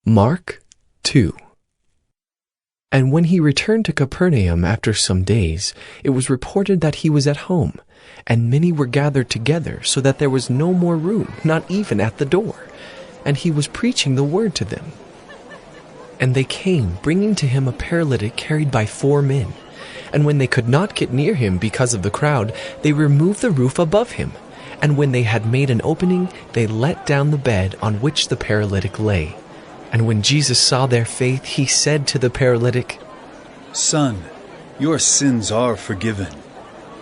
Mark 2. And when he returned to Capernaum after some days, it was reported that he was at home, and many were gathered together, so that there was no more room, not even at the door. And he was preaching the word to them. And they came, bringing to him a paralytic carried by 4 men. And when they could not get near him because of the crowd, they removed the roof above him. And when they had made an opening, they let down the bed on which the paralytic lay. And when Jesus saw their faith, he said to the paralytic, "Son, your sins are forgiven."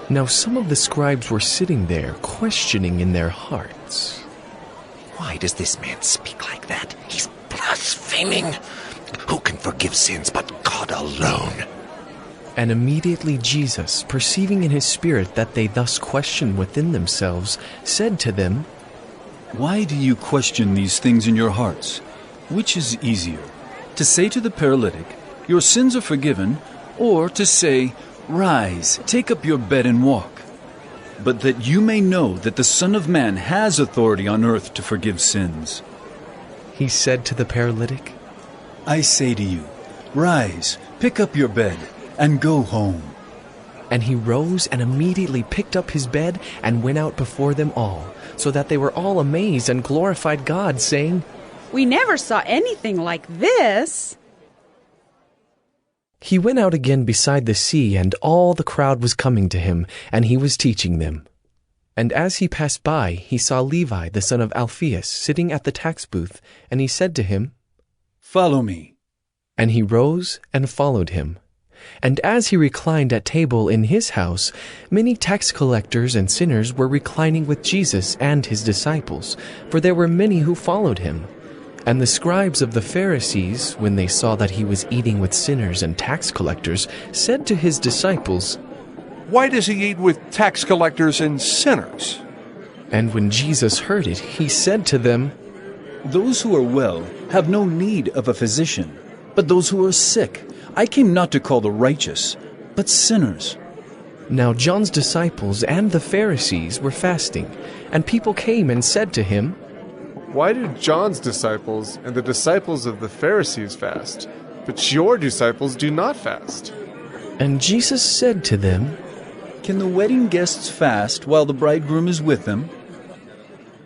Now some of the scribes were sitting there, questioning in their hearts, "Why does this man speak like that? He's blaspheming. Who can forgive sins but God alone?" And immediately Jesus, perceiving in his spirit that they thus questioned within themselves, said to them, "Why do you question these things in your hearts? Which is easier, to say to the paralytic, 'Your sins are forgiven,' or to say, 'Rise, take up your bed and walk'? But that you may know that the Son of Man has authority on earth to forgive sins." He said to the paralytic, "I say to you, rise, pick up your bed, and go home." And he rose and immediately picked up his bed and went out before them all, so that they were all amazed and glorified God, saying, "We never saw anything like this." He went out again beside the sea, and all the crowd was coming to him, and he was teaching them. And as he passed by, he saw Levi, the son of Alphaeus, sitting at the tax booth, and he said to him, "Follow me." And he rose and followed him. And as he reclined at table in his house, many tax collectors and sinners were reclining with Jesus and his disciples, for there were many who followed him. And the scribes of the Pharisees, when they saw that he was eating with sinners and tax collectors, said to his disciples, "Why does he eat with tax collectors and sinners?" And when Jesus heard it, he said to them, "Those who are well have no need of a physician, but those who are sick. I came not to call the righteous, but sinners." Now John's disciples and the Pharisees were fasting, and people came and said to him, "Why do John's disciples and the disciples of the Pharisees fast, but your disciples do not fast?" And Jesus said to them, "Can the wedding guests fast while the bridegroom is with them?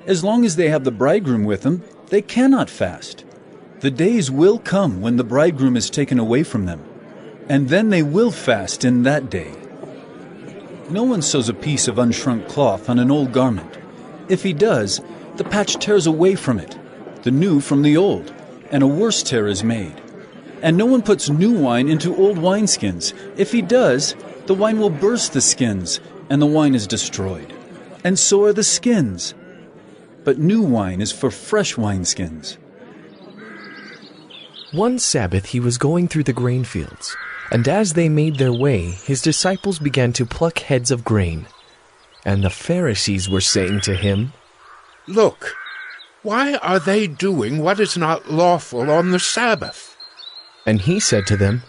As long as they have the bridegroom with them, they cannot fast. The days will come when the bridegroom is taken away from them, and then they will fast in that day. No one sews a piece of unshrunk cloth on an old garment. If he does, the patch tears away from it, the new from the old, and a worse tear is made. And no one puts new wine into old wineskins. If he does, the wine will burst the skins, and the wine is destroyed. And so are the skins. But new wine is for fresh wineskins." One Sabbath he was going through the grain fields, and as they made their way, his disciples began to pluck heads of grain. And the Pharisees were saying to him, "Look, why are they doing what is not lawful on the Sabbath?" And he said to them,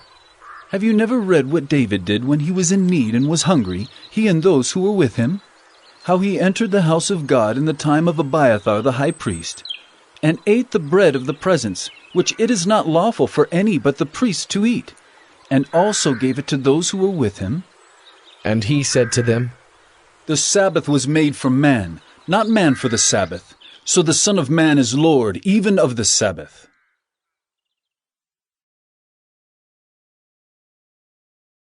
"Have you never read what David did when he was in need and was hungry, he and those who were with him? How he entered the house of God in the time of Abiathar the high priest, and ate the bread of the presence, which it is not lawful for any but the priests to eat, and also gave it to those who were with him?" And he said to them, "The Sabbath was made for man, not man for the Sabbath. So the Son of Man is Lord even of the Sabbath."